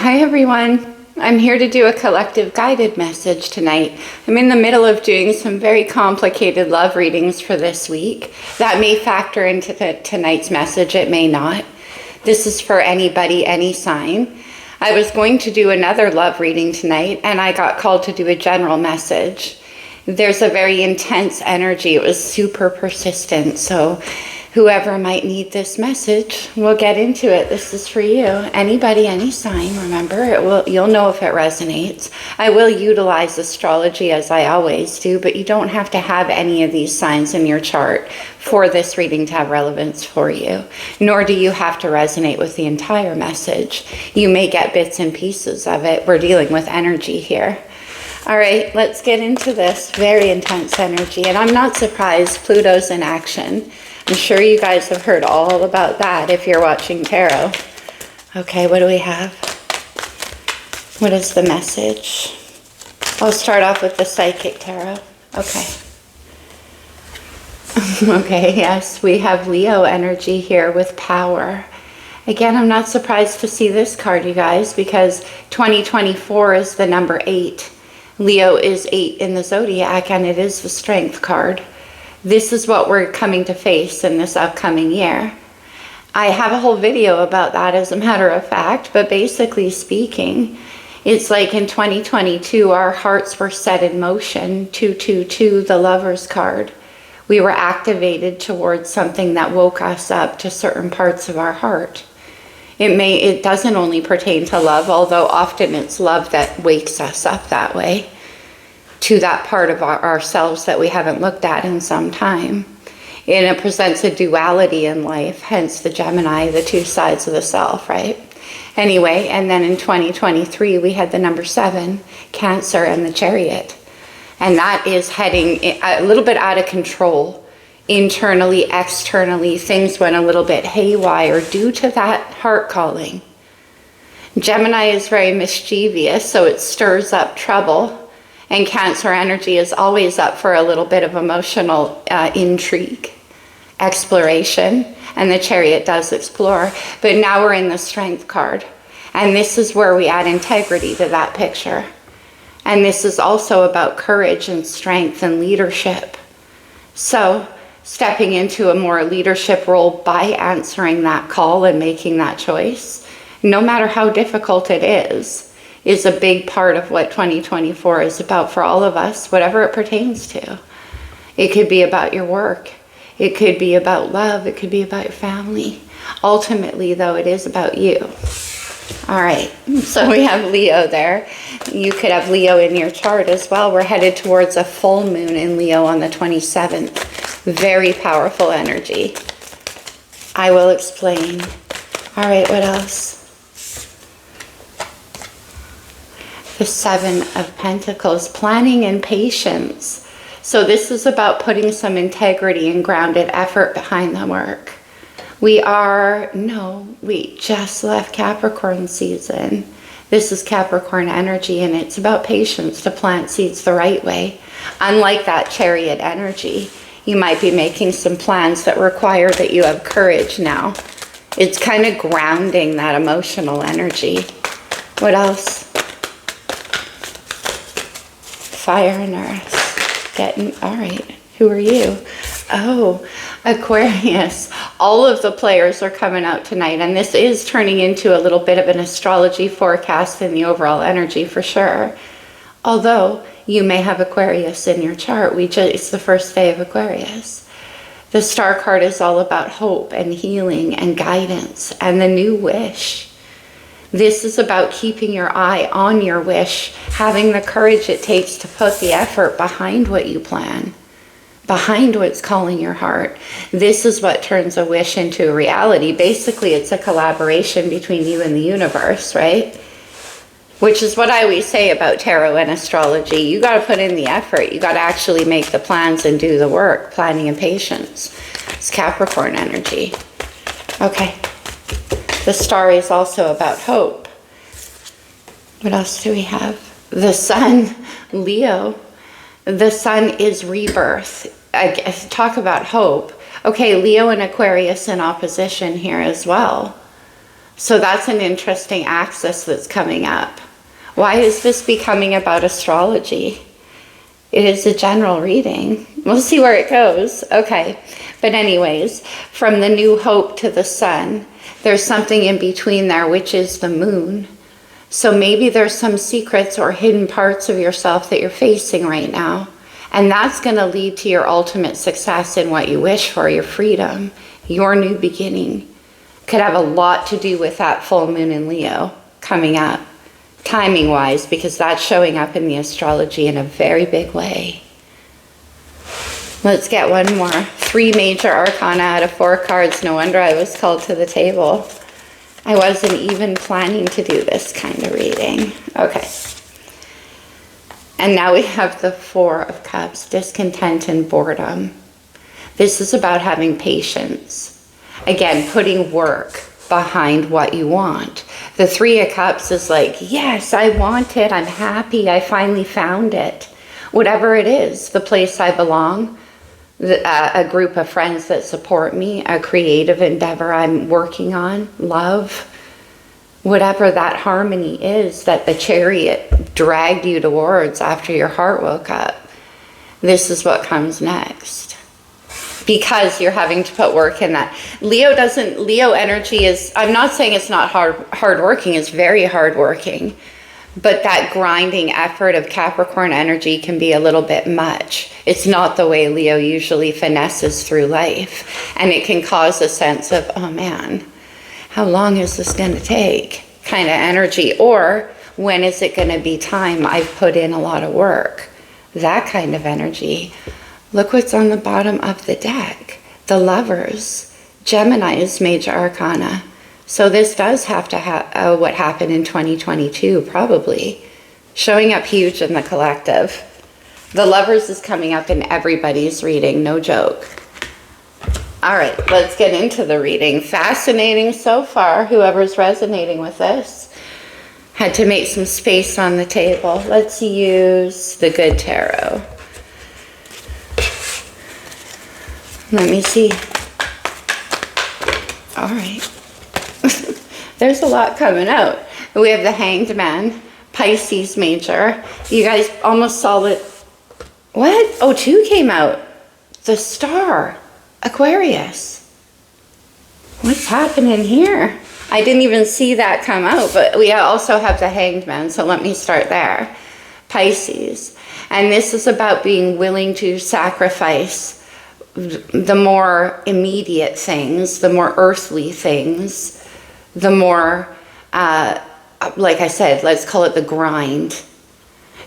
Hi everyone. I'm here to do a collective guided message tonight. I'm in the middle of doing some very complicated love readings for this week. That may factor into tonight's message, it may not. This is for anybody, any sign. I was going to do another love reading tonight and I got called to do a general message. There's a very intense energy. It was super persistent, so whoever might need this message, we'll get into it. This is for you. Anybody, any sign, remember, you'll know if it resonates. I will utilize astrology as I always do, but you don't have to have any of these signs in your chart for this reading to have relevance for you, nor do you have to resonate with the entire message. You may get bits and pieces of it. We're dealing with energy here. All right, let's get into this very intense energy. And I'm not surprised Pluto's in action. I'm sure you guys have heard all about that if you're watching tarot. Okay, what do we have? What is the message? I'll start off with the psychic tarot. Okay. Okay, yes, we have Leo energy here with power. Again, I'm not surprised to see this card, you guys, because 2024 is the number 8. Leo is 8 in the zodiac, and it is the strength card. This is what we're coming to face in this upcoming year. I have a whole video about that, as a matter of fact, but basically speaking, it's like in 2022, our hearts were set in motion. 222, the Lover's card. We were activated towards something that woke us up to certain parts of our heart. It doesn't only pertain to love, although often it's love that wakes us up that way, to that part of ourselves that we haven't looked at in some time. And it presents a duality in life, hence the Gemini, the two sides of the self, right? Anyway, and then in 2023, we had the number 7, Cancer, and the Chariot. And that is heading a little bit out of control. Internally, externally, things went a little bit haywire due to that heart calling. Gemini is very mischievous, so it stirs up trouble. And Cancer energy is always up for a little bit of emotional intrigue, exploration. And the Chariot does explore. But now we're in the Strength card. And this is where we add integrity to that picture. And this is also about courage and strength and leadership. So, stepping into a more leadership role by answering that call and making that choice, no matter how difficult it is a big part of what 2024 is about for all of us, whatever it pertains to. It could be about your work. It could be about love. It could be about your family. Ultimately, though, it is about you. All right, so we have Leo there. You could have Leo in your chart as well. We're headed towards a full moon in Leo on the 27th. Very powerful energy. I will explain. All right, what else? The 7 of Pentacles, planning and patience. So this is about putting some integrity and grounded effort behind the work. We just left Capricorn season. This is Capricorn energy, and it's about patience to plant seeds the right way. Unlike that Chariot energy, you might be making some plans that require that you have courage now. It's kind of grounding that emotional energy. What else? Fire and Earth. All right. Who are you? Oh, Aquarius. All of the players are coming out tonight, and this is turning into a little bit of an astrology forecast in the overall energy for sure. Although you may have Aquarius in your chart. It's the first day of Aquarius. The star card is all about hope and healing and guidance and the new wish. This is about keeping your eye on your wish, having the courage it takes to put the effort behind what you plan, behind what's calling your heart. This is what turns a wish into a reality. Basically, it's a collaboration between you and the universe, right? Which is what I always say about tarot and astrology. You got to put in the effort. You got to actually make the plans and do the work, planning and patience. It's Capricorn energy. Okay. The star is also about hope. What else do we have? The sun, Leo. The sun is rebirth. Talk about hope. Okay, Leo and Aquarius in opposition here as well. So that's an interesting axis that's coming up. Why is this becoming about astrology? It is a general reading. We'll see where it goes. Okay. But anyways, from the new hope to the sun, there's something in between there, which is the moon. So maybe there's some secrets or hidden parts of yourself that you're facing right now. And that's going to lead to your ultimate success in what you wish for, your freedom, your new beginning. Could have a lot to do with that full moon in Leo coming up, timing-wise, because that's showing up in the astrology in a very big way. Let's get one more. 3 major arcana out of 4 cards. No wonder I was called to the table. I wasn't even planning to do this kind of reading. Okay. And now we have the 4 of Cups, discontent and boredom. This is about having patience. Again, putting work behind what you want. The 3 of Cups is like, yes, I want it. I'm happy. I finally found it. Whatever it is, the place I belong, a group of friends that support me, a creative endeavor I'm working on, love, whatever that harmony is that the chariot dragged you towards after your heart woke up. This is what comes next. Because you're having to put work in that. Leo energy is, I'm not saying it's not hard working, it's very hard working. But that grinding effort of Capricorn energy can be a little bit much. It's not the way Leo usually finesses through life. And it can cause a sense of, oh man, how long is this going to take? Kind of energy. Or when is it going to be time? I've put in a lot of work. That kind of energy. Look what's on the bottom of the deck. The Lovers. Gemini's major arcana. So this does have to have what happened in 2022, probably. Showing up huge in the collective. The Lovers is coming up in everybody's reading, no joke. All right, let's get into the reading. Fascinating so far, whoever's resonating with this. Had to make some space on the table. Let's use the Good Tarot. Let me see. All right. There's a lot coming out. We have the Hanged Man, Pisces major. You guys almost saw it. What? Oh, 2 came out. The Star, Aquarius. What's happening here? I didn't even see that come out, but we also have the Hanged Man, so let me start there. Pisces. And this is about being willing to sacrifice the more immediate things, the more earthly things, the more, like I said, let's call it the grind.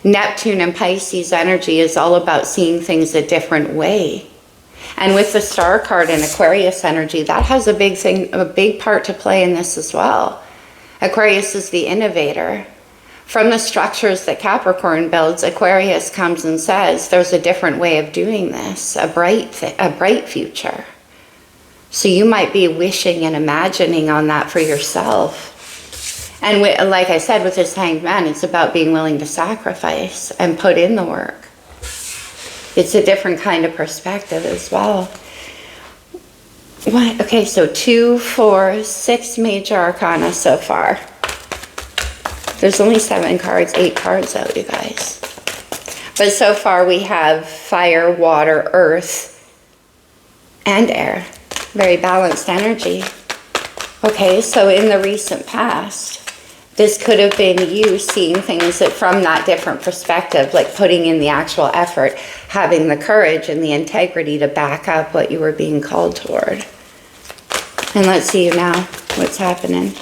Neptune and Pisces energy is all about seeing things a different way. And with the Star card and Aquarius energy, that has a big part to play in this as well. Aquarius is the innovator. From the structures that Capricorn builds, Aquarius comes and says, there's a different way of doing this, a bright future. So you might be wishing and imagining on that for yourself. And like I said, with this Hanged Man, it's about being willing to sacrifice and put in the work. It's a different kind of perspective as well. What? Okay, so 2, 4, 6 major arcana so far. There's only 7 cards, 8 cards out, you guys. But so far we have fire, water, earth, and air. Very balanced energy. Okay, so in the recent past, this could have been you seeing things from that different perspective, like putting in the actual effort, having the courage and the integrity to back up what you were being called toward. And let's see now what's happening.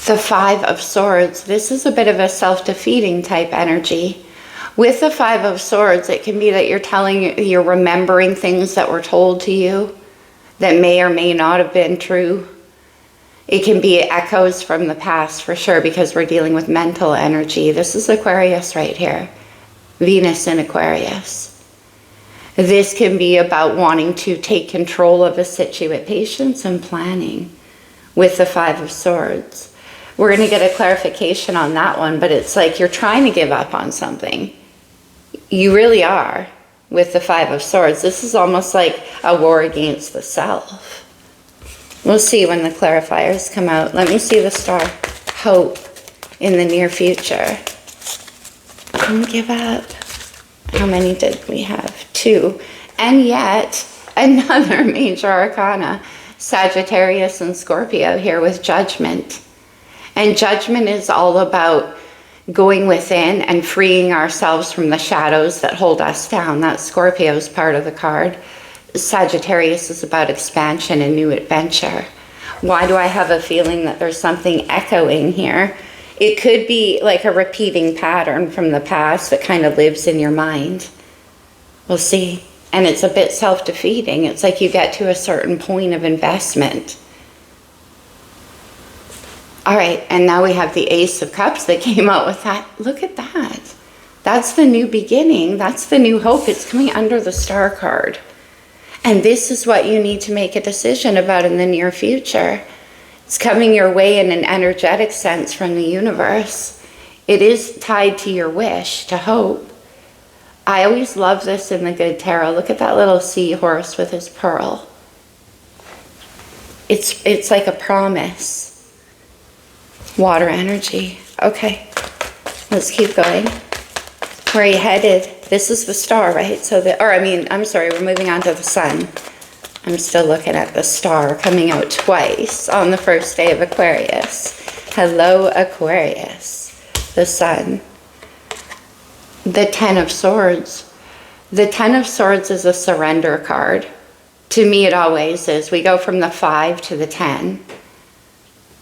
The 5 of Swords. This is a bit of a self-defeating type energy. With the 5 of Swords, it can be that you're remembering things that were told to you that may or may not have been true. It can be echoes from the past for sure, because we're dealing with mental energy. This is Aquarius right here. Venus in Aquarius. This can be about wanting to take control of a situation, patience and planning with the 5 of Swords. We're going to get a clarification on that one, but it's like you're trying to give up on something. You really are with the 5 of Swords. This is almost like a war against the self. We'll see when the clarifiers come out. Let me see the star. Hope in the near future. Don't give up. How many did we have? 2. And yet, another major arcana. Sagittarius and Scorpio here with Judgment. And Judgment is all about going within and freeing ourselves from the shadows that hold us down. That's Scorpio's part of the card. Sagittarius is about expansion and new adventure. Why do I have a feeling that there's something echoing here? It could be like a repeating pattern from the past that kind of lives in your mind. We'll see. And it's a bit self-defeating. It's like you get to a certain point of investment. All right, and now we have the Ace of Cups that came out with that. Look at that. That's the new beginning. That's the new hope. It's coming under the Star card. And this is what you need to make a decision about in the near future. It's coming your way in an energetic sense from the universe. It is tied to your wish, to hope. I always love this in the good tarot. Look at that little seahorse with his pearl. It's like a promise. Water energy. Okay, let's keep going. Where are you headed? This is the star, right? I'm sorry, we're moving on to the sun. I'm still looking at the star coming out twice on the first day of Aquarius. Hello, Aquarius. The sun. The Ten of Swords. The Ten of Swords is a surrender card. To me, it always is. We go from the 5 to the 10.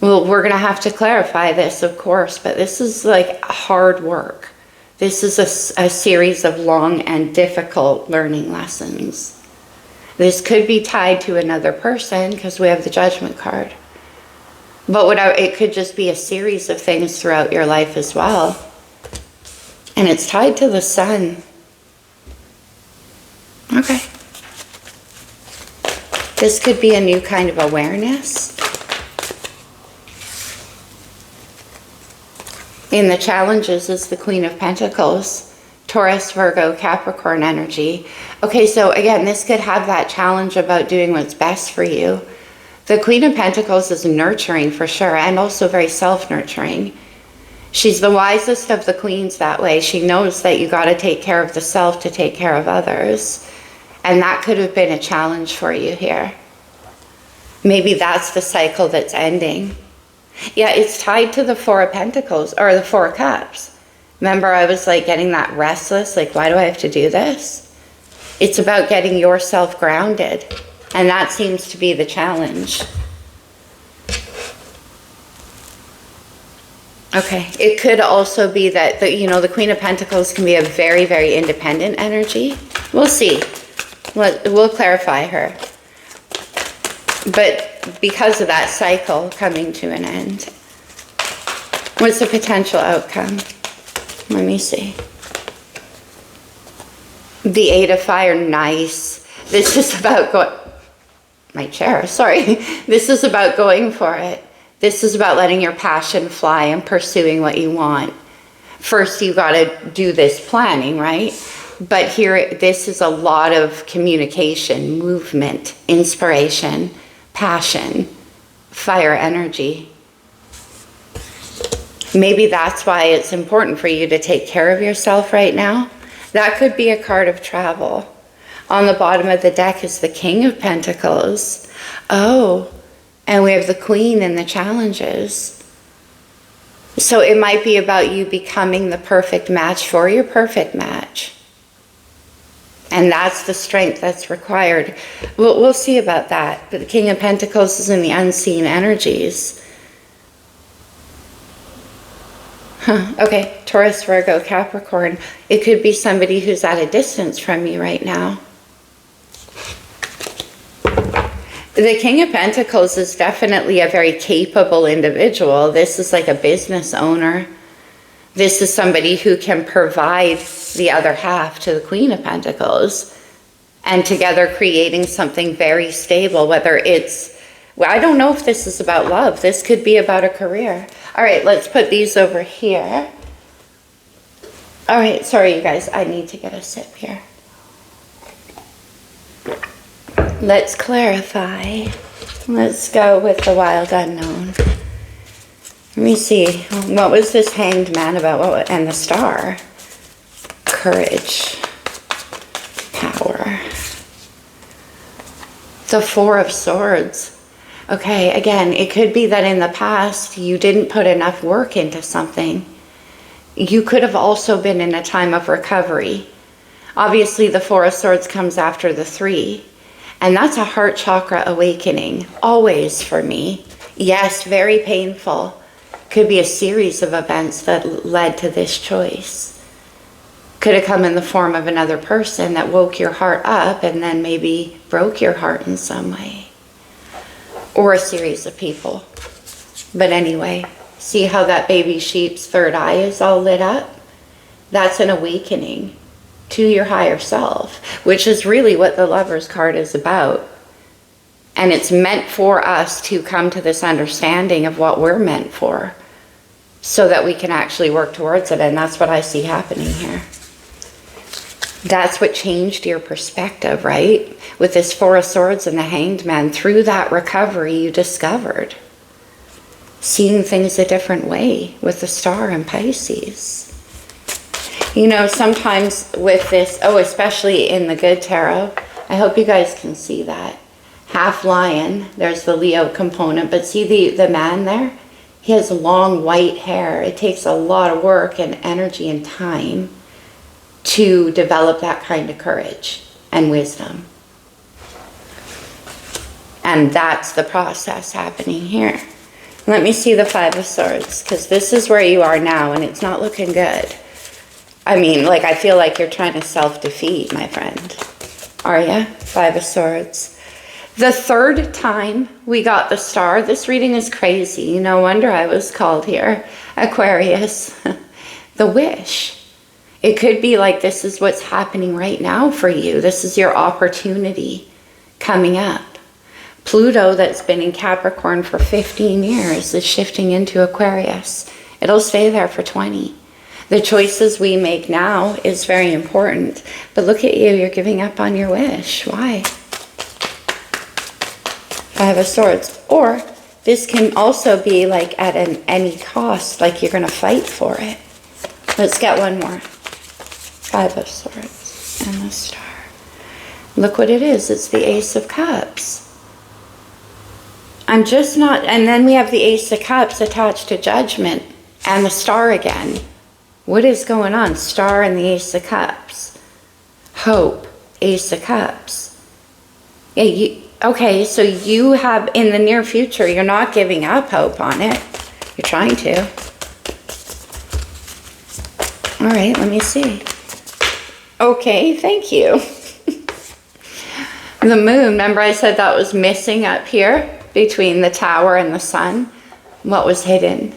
Well, we're going to have to clarify this, of course, but this is like hard work. This is a series of long and difficult learning lessons. This could be tied to another person because we have the Judgment card. But it could just be a series of things throughout your life as well. And it's tied to the sun. Okay. This could be a new kind of awareness. In the challenges is the Queen of Pentacles, Taurus, Virgo, Capricorn energy. Okay, so again, this could have that challenge about doing what's best for you. The Queen of Pentacles is nurturing for sure, and also very self-nurturing. She's the wisest of the queens that way. She knows that you got to take care of the self to take care of others. And that could have been a challenge for you here. Maybe that's the cycle that's ending. Yeah, it's tied to the 4 of Pentacles, or the 4 of Cups. Remember, I was like getting that restless, like, why do I have to do this? It's about getting yourself grounded. And that seems to be the challenge. Okay, it could also be that, the Queen of Pentacles can be a very, very independent energy. We'll see. We'll clarify her. But because of that cycle coming to an end, what's the potential outcome? Let me see. The 8 of Fire, nice. This is about This is about going for it. This is about letting your passion fly and pursuing what you want. First, you got to do this planning, right? But here, this is a lot of communication, movement, inspiration, passion, fire energy. Maybe that's why it's important for you to take care of yourself right now. That could be a card of travel. On the bottom of the deck is the King of Pentacles. Oh, and we have the Queen and the challenges. So it might be about you becoming the perfect match for your perfect match. And that's the strength that's required. We'll see about that. But the King of Pentacles is in the unseen energies. Okay, Taurus, Virgo, Capricorn. It could be somebody who's at a distance from you right now. The King of Pentacles is definitely a very capable individual. This is like a business owner. This is somebody who can provide the other half to the Queen of Pentacles, and together creating something very stable, whether it's, well, I don't know if this is about love. This could be about a career. All right, let's put these over here. All right, sorry you guys, I need to get a sip here. Let's clarify. Let's go with the wild unknown. Let me see. What was this Hanged Man about? And the Star. Courage. Power. The Four of Swords. Okay, again, it could be that in the past you didn't put enough work into something. You could have also been in a time of recovery. Obviously, the Four of Swords comes after the Three. And that's a heart chakra awakening, always for me. Yes, very painful. Could be a series of events that led to this choice. Could have come in the form of another person that woke your heart up and then maybe broke your heart in some way. Or a series of people. But anyway, see how that baby sheep's third eye is all lit up? That's an awakening to your higher self, which is really what the Lover's card is about. And it's meant for us to come to this understanding of what we're meant for, so that we can actually work towards it. And that's what I see happening here. That's what changed your perspective, right? With this Four of Swords and the Hanged Man, through that recovery you discovered seeing things a different way with the Star in Pisces. You know, sometimes with this, especially in the Good Tarot, I hope you guys can see that. Half lion, there's the Leo component, but see the man there? He has long white hair. It takes a lot of work and energy and time to develop that kind of courage and wisdom. And that's the process happening here. Let me see the Five of Swords, because this is where you are now, and it's not looking good. I mean, like, I feel like you're trying to self-defeat, my friend. Are you? Five of Swords. The third time we got the Star, this reading is crazy. No wonder I was called here. Aquarius. The Wish. It could be like this is what's happening right now for you. This is your opportunity coming up. Pluto, that's been in Capricorn for 15 years, is shifting into Aquarius. It'll stay there for 20. The choices we make now is very important. But look at you, you're giving up on your wish. Why? Five of Swords. Or this can also be like at any cost, like you're going to fight for it. Let's get one more. Five of Swords and the Star. Look what it is. It's the Ace of Cups. I'm just not, and then we have the Ace of Cups attached to Judgment and the Star again. What is going on? Star and the Ace of Cups. Hope, Ace of Cups. Yeah, okay, so you have, in the near future, you're not giving up hope on it. You're trying to. All right, let me see. Okay, thank you. The Moon, remember I said that was missing up here between the Tower and the Sun? What was hidden?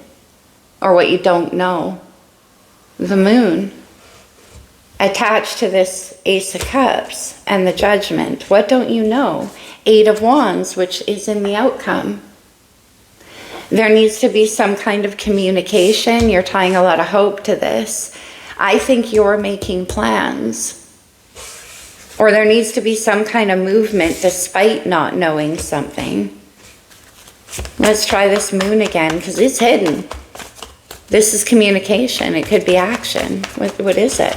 Or what you don't know? The Moon. Attached to this Ace of Cups and the Judgment. What don't you know? Eight of Wands, which is in the outcome. There needs to be some kind of communication. You're tying a lot of hope to this. I think you're making plans. Or there needs to be some kind of movement despite not knowing something. Let's try this Moon again, because it's hidden. This is communication. It could be action. What is it?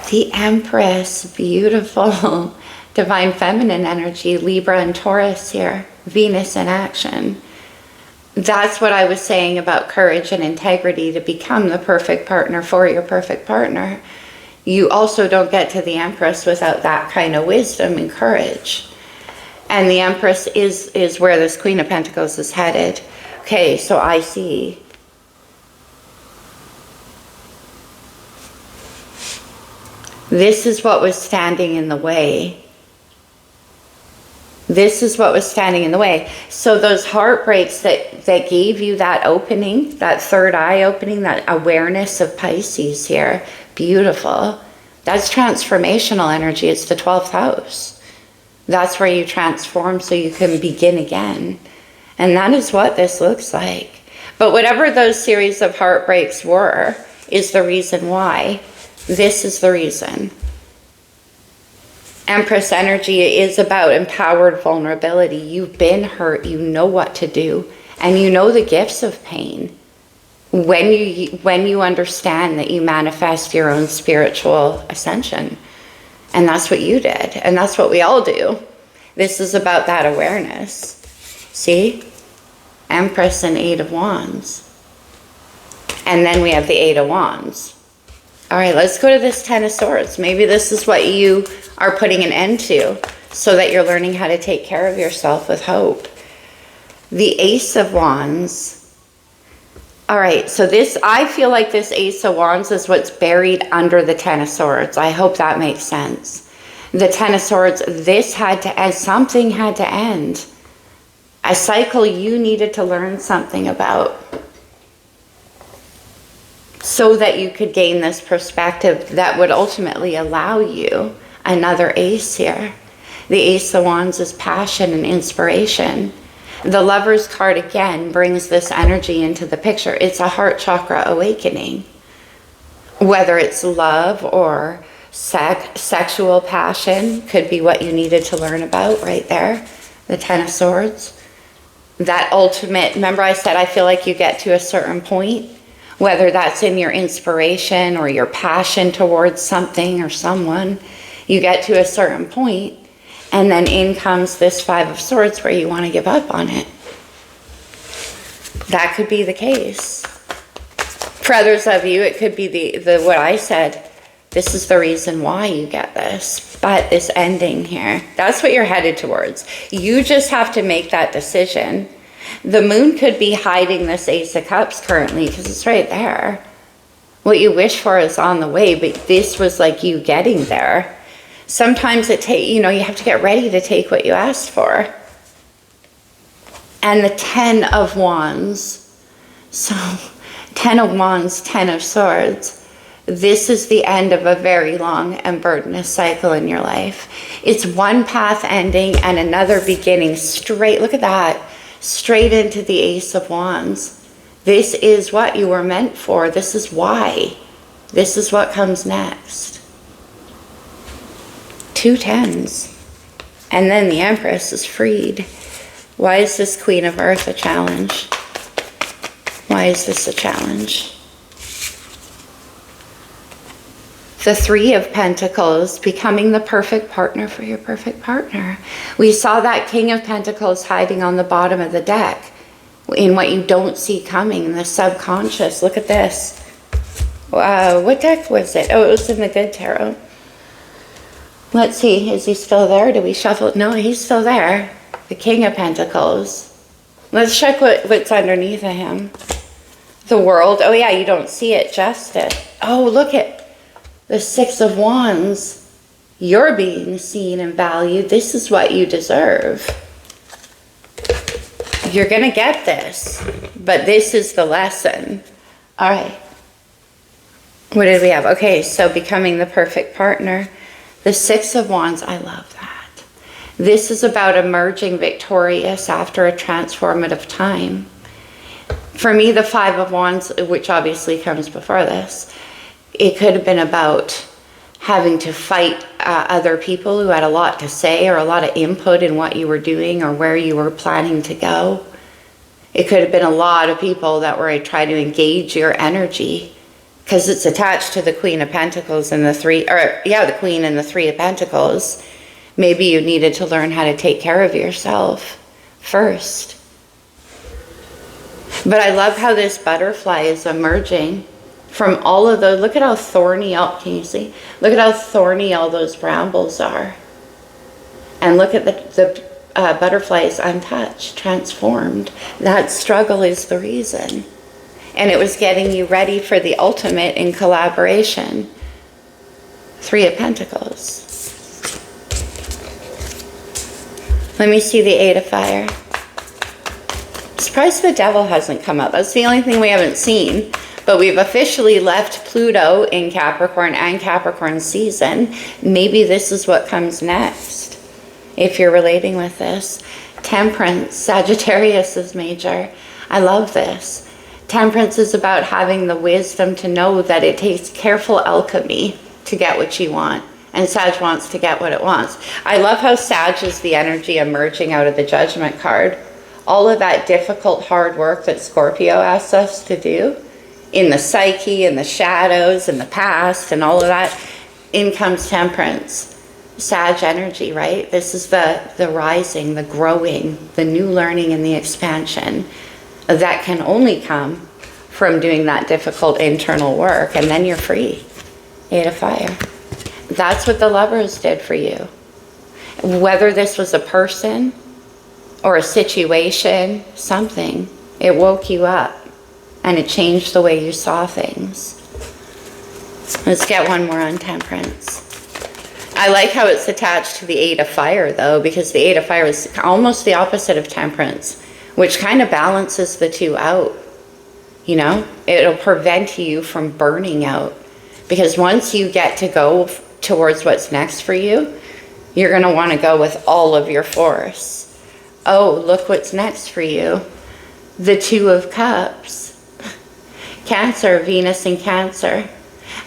The Empress. Beautiful. Divine feminine energy. Libra and Taurus here. Venus in action. That's what I was saying about courage and integrity to become the perfect partner for your perfect partner. You also don't get to the Empress without that kind of wisdom and courage. And the Empress is where this Queen of Pentacles is headed. Okay, so I see. This is what was standing in the way. This is what was standing in the way. So those heartbreaks that gave you that opening, that third eye opening, that awareness of Pisces here, beautiful. That's transformational energy. It's the 12th house. That's where you transform so you can begin again. And that is what this looks like. But whatever those series of heartbreaks were, is the reason why. This is the reason. Empress energy is about empowered vulnerability. You've been hurt, you know what to do, and you know the gifts of pain. When you understand that you manifest your own spiritual ascension. And that's what you did, and that's what we all do. This is about that awareness. See? Empress and Eight of Wands. And then we have the Eight of Wands. All right, let's go to this Ten of Swords. Maybe this is what you are putting an end to, so that you're learning how to take care of yourself with hope. The Ace of Wands. All right, so this, I feel like this Ace of Wands is what's buried under the Ten of Swords. I hope that makes sense. The Ten of Swords, this had to end, something had to end. A cycle you needed to learn something about, so that you could gain this perspective that would ultimately allow you another ace here. The Ace of Wands is passion and inspiration. The Lover's card again brings this energy into the picture. It's a heart chakra awakening. Whether it's love or sexual passion could be what you needed to learn about right there. The Ten of Swords. That ultimate, remember I said I feel like you get to a certain point, whether that's in your inspiration or your passion towards something or someone, you get to a certain point, and then in comes this Five of Swords where you want to give up on it. That could be the case. For others of you, it could be the what I said, this is the reason why you get this, but this ending here, that's what you're headed towards. You just have to make that decision. The Moon could be hiding this Ace of Cups currently because it's right there. What you wish for is on the way, but this was like you getting there. Sometimes you have to get ready to take what you asked for. And the Ten of Wands. So, Ten of Wands, Ten of Swords. This is the end of a very long and burdenous cycle in your life. It's one path ending and another beginning straight. Look at that. Straight into the Ace of Wands. This is what you were meant for. This is why. This is what comes next. Two tens. And then the Empress is freed. Why is this Queen of Earth a challenge? Why is this a challenge? The Three of Pentacles, becoming the perfect partner for your perfect partner. We saw that King of Pentacles hiding on the bottom of the deck in what you don't see coming, the subconscious. Look at this. Wow, what deck was it? Oh, it was in the Good Tarot. Let's see, is he still there? Do we shuffle? No, he's still there. The King of Pentacles. Let's check what's underneath of him. The World. Oh yeah, you don't see it, just it. Oh, look at the Six of Wands. You're being seen and valued. This is what you deserve. You're going to get this, but this is the lesson. All right. What did we have? Okay, so becoming the perfect partner. The Six of Wands, I love that. This is about emerging victorious after a transformative time. For me, the Five of Wands, which obviously comes before this, it could have been about having to fight other people who had a lot to say or a lot of input in what you were doing or where you were planning to go. It could have been a lot of people that were trying to engage your energy, because it's attached to the Queen of Pentacles and the Queen and the Three of Pentacles. Maybe you needed to learn how to take care of yourself first. But I love how this butterfly is emerging from all of those. Look at how thorny, can you see? Look at how thorny all those brambles are. And look at the butterfly is untouched, transformed. That struggle is the reason. And it was getting you ready for the ultimate in collaboration. Three of Pentacles. Let me see the Eight of Fire. Surprised the Devil hasn't come up. That's the only thing we haven't seen. But we've officially left Pluto in Capricorn and Capricorn season. Maybe this is what comes next, if you're relating with this. Temperance, Sagittarius is major. I love this. Temperance is about having the wisdom to know that it takes careful alchemy to get what you want. And Sag wants to get what it wants. I love how Sag is the energy emerging out of the Judgment card. All of that difficult, hard work that Scorpio asks us to do in the psyche, in the shadows, in the past, and all of that, in comes Temperance. Sag energy, right? This is the rising, the growing, the new learning, and the expansion that can only come from doing that difficult internal work, and then you're free. 8 of Fire. That's what the Lovers did for you. Whether this was a person or a situation, something, it woke you up and it changed the way you saw things. Let's get one more on Temperance. I like how it's attached to the 8 of Fire though, because the 8 of Fire is almost the opposite of Temperance, which kind of balances the two out. You know, it'll prevent you from burning out, because once you get to go towards what's next for you, you're going to want to go with all of your force. Oh, look what's next for you. The 2 of Cups. Cancer, Venus in Cancer.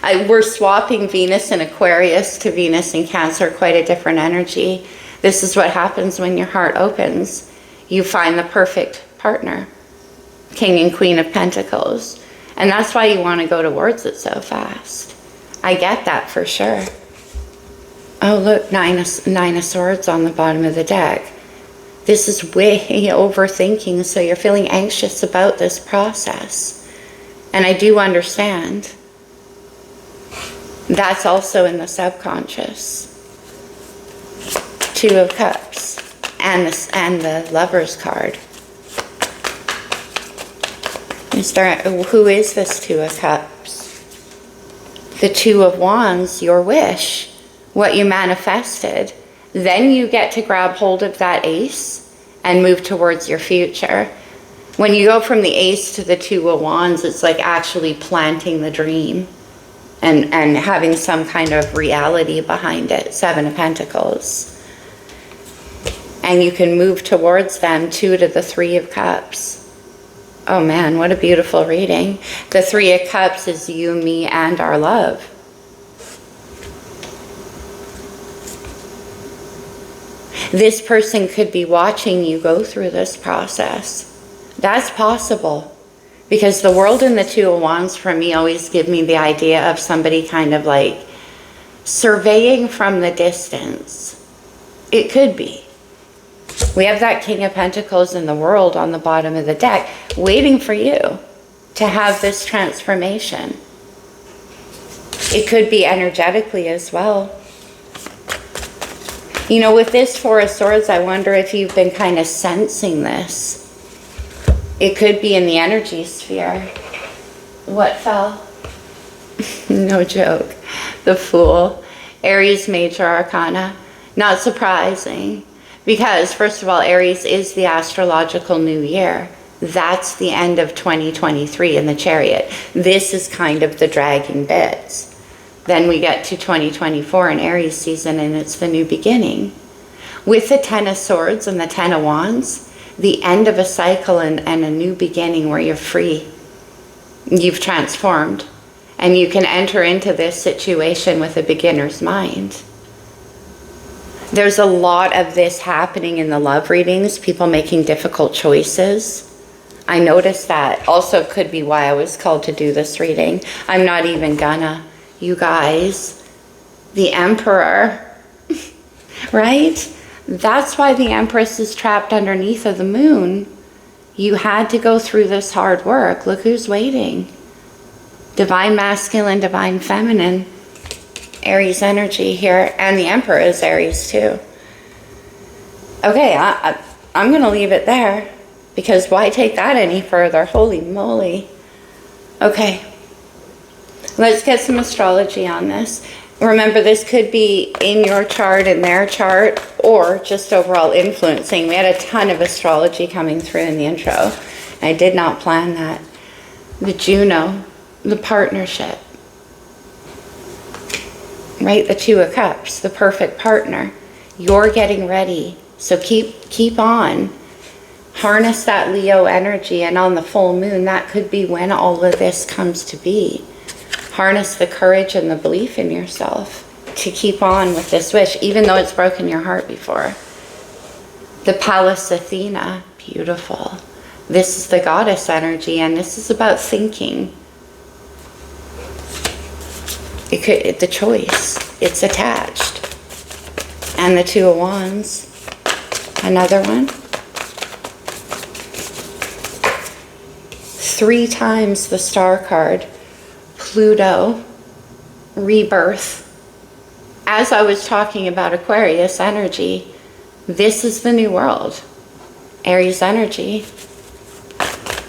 We're swapping Venus in Aquarius to Venus in Cancer, quite a different energy. This is what happens when your heart opens. You find the perfect partner. King and Queen of Pentacles. And that's why you want to go towards it so fast. I get that for sure. Oh, look, nine of Swords on the bottom of the deck. This is way overthinking, so you're feeling anxious about this process. And I do understand. That's also in the subconscious. 2 of Cups and the Lovers card. Who is this 2 of Cups? The 2 of Wands, your wish, what you manifested. Then you get to grab hold of that Ace and move towards your future. When you go from the Ace to the 2 of Wands, it's like actually planting the dream and having some kind of reality behind it. 7 of Pentacles. And you can move towards them. 2 to the 3 of Cups. Oh man, what a beautiful reading. The 3 of Cups is you, me, and our love. This person could be watching you go through this process. That's possible. Because the World and the 2 of Wands for me always give me the idea of somebody kind of like surveying from the distance. It could be. We have that King of Pentacles in the World on the bottom of the deck, waiting for you to have this transformation. It could be energetically as well. You know, with this 4 of Swords, I wonder if you've been kind of sensing this. It could be in the energy sphere. What fell? No joke. The Fool. Aries Major Arcana. Not surprising. Because, first of all, Aries is the astrological new year. That's the end of 2023 in the Chariot. This is kind of the dragging bits. Then we get to 2024 in Aries season, and it's the new beginning. With the 10 of Swords and the 10 of Wands, the end of a cycle and a new beginning where you're free. You've transformed. And you can enter into this situation with a beginner's mind. There's a lot of this happening in the love readings, people making difficult choices. I noticed that. Also could be why I was called to do this reading. I'm not even gonna. You guys, the Emperor, right? That's why the Empress is trapped underneath of the moon. You had to go through this hard work. Look who's waiting. Divine Masculine, Divine Feminine. Aries energy here, and the Emperor is Aries too. Okay, I'm going to leave it there, because why take that any further? Holy moly. Okay, let's get some astrology on this. Remember, this could be in your chart, in their chart, or just overall influencing. We had a ton of astrology coming through in the intro. I did not plan that. The Juno, the partnership. Right, the 2 of Cups, the perfect partner. You're getting ready, so keep on. Harness that Leo energy, and on the full moon, that could be when all of this comes to be. Harness the courage and the belief in yourself. to keep on with this wish, even though it's broken your heart before. The Pallas Athena, beautiful. This is the goddess energy, and this is about thinking. The choice, it's attached. And the Two of Wands, another one. 3 times the Star card, Pluto, rebirth. As I was talking about Aquarius energy, this is the new world, Aries energy.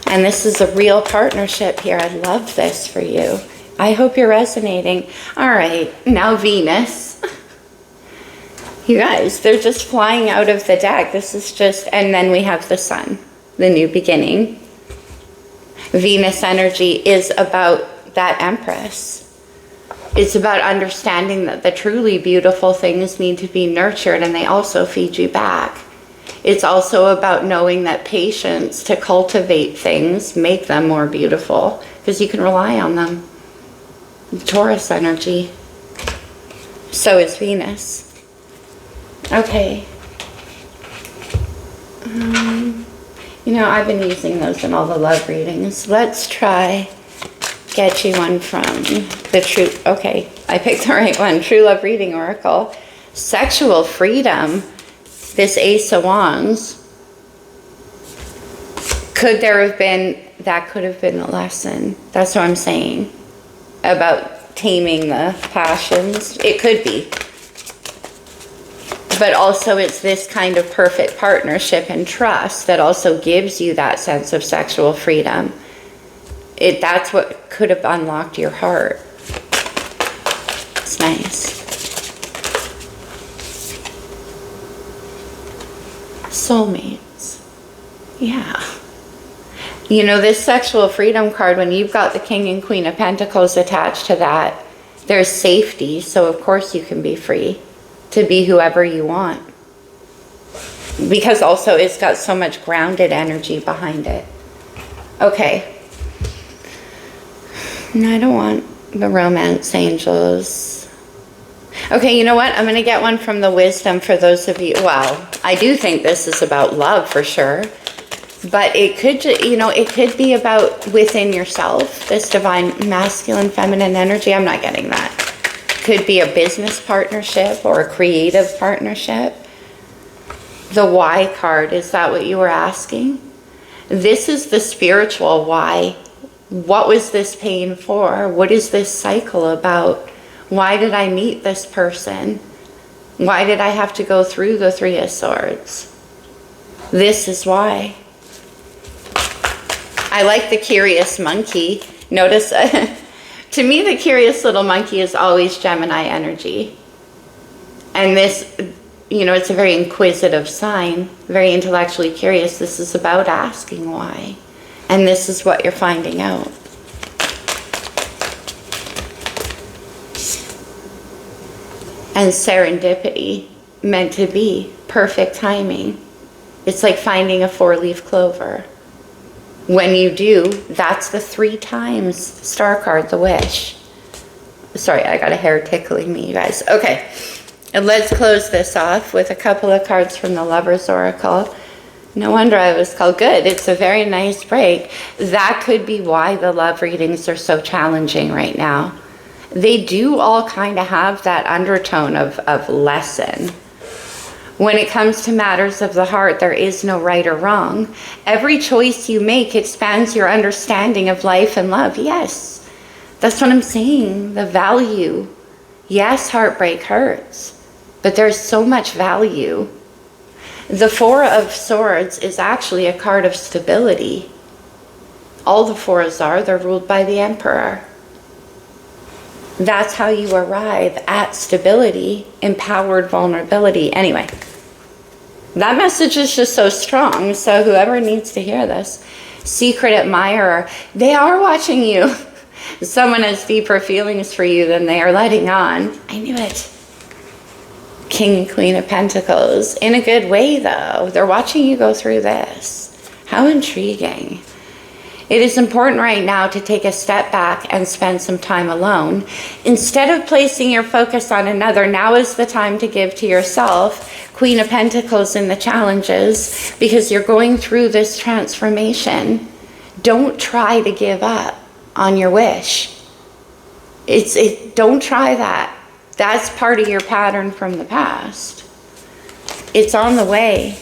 And this is a real partnership here. I love this for you. I hope you're resonating. All right, now Venus. You guys, they're just flying out of the deck. This is just, and then we have the Sun, the new beginning. Venus energy is about that Empress. It's about understanding that the truly beautiful things need to be nurtured, and they also feed you back. It's also about knowing that patience to cultivate things, make them more beautiful, because you can rely on them. Taurus energy. So is Venus. Okay. You know, I've been using those in all the love readings. Let's try get you one from the True, okay, I picked the right one. True Love Reading Oracle. Sexual freedom. This Ace of Wands. Could there have been, that could have been a lesson. That's what I'm saying. About taming the passions. It could be. But also it's this kind of perfect partnership and trust that also gives you that sense of sexual freedom. That's what could have unlocked your heart. It's nice. Soulmates. Yeah. You know, this sexual freedom card, when you've got the King and Queen of Pentacles attached to that, there's safety. So of course you can be free to be whoever you want. Because also it's got so much grounded energy behind it. Okay. No, I don't want the romance angels. Okay, you know what? I'm going to get one from the wisdom for those of you. Well, I do think this is about love for sure. But it could, you know, it could be about within yourself, this divine masculine, feminine energy. I'm not getting that. Could be a business partnership or a creative partnership. The why card, is that what you were asking? This is the spiritual why. What was this pain for? What is this cycle about? Why did I meet this person? Why did I have to go through the Three of Swords? This is why. I like the curious monkey. Notice, to me, the curious little monkey is always Gemini energy. And this, you know, it's a very inquisitive sign, very intellectually curious. This is about asking why. And this is what you're finding out. And serendipity, meant to be, perfect timing. It's like finding a 4-leaf clover. When you do, that's the 3 times star card, the wish. Sorry, I got a hair tickling me, you guys. Okay, and let's close this off with a couple of cards from the Lover's Oracle. No wonder I was called good. It's a very nice break. That could be why the love readings are so challenging right now. They do all kind of have that undertone of lesson. When it comes to matters of the heart, there is no right or wrong. Every choice you make expands your understanding of life and love. Yes, that's what I'm saying. The value. Yes, heartbreak hurts, but there's so much value. The Four of Swords is actually a card of stability. All the fours are. They're ruled by the Emperor. That's how you arrive at stability, empowered vulnerability. Anyway, that message is just so strong. So whoever needs to hear this, secret admirer, they are watching you. Someone has deeper feelings for you than they are letting on. I knew it. King and Queen of Pentacles. In a good way, though. They're watching you go through this. How intriguing. It is important right now to take a step back and spend some time alone. Instead of placing your focus on another, now is the time to give to yourself. Queen of Pentacles in the challenges, because you're going through this transformation. Don't try to give up on your wish. Don't try that. That's part of your pattern from the past. It's on the way.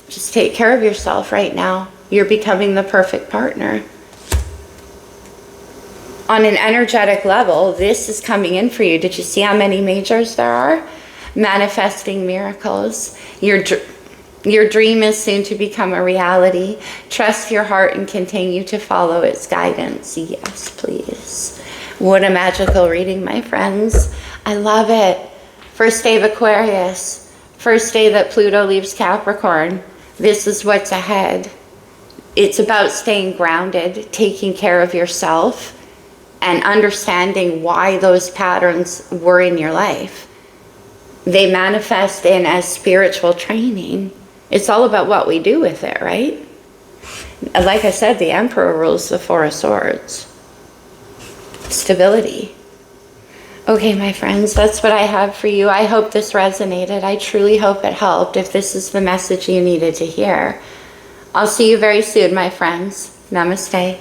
Just take care of yourself right now. You're becoming the perfect partner. On an energetic level, this is coming in for you. Did you see how many majors there are? Manifesting miracles. Your dream is soon to become a reality. Trust your heart and continue to follow its guidance. Yes, please. What a magical reading, my friends. I love it. First day of Aquarius. First day that Pluto leaves Capricorn. This is what's ahead. It's about staying grounded, taking care of yourself, and understanding why those patterns were in your life. They manifest in as spiritual training. It's all about what we do with it, right? Like I said, the Emperor rules the Four of Swords. Stability. Okay, my friends, that's what I have for you. I hope this resonated. I truly hope it helped, if this is the message you needed to hear. I'll see you very soon, my friends. Namaste.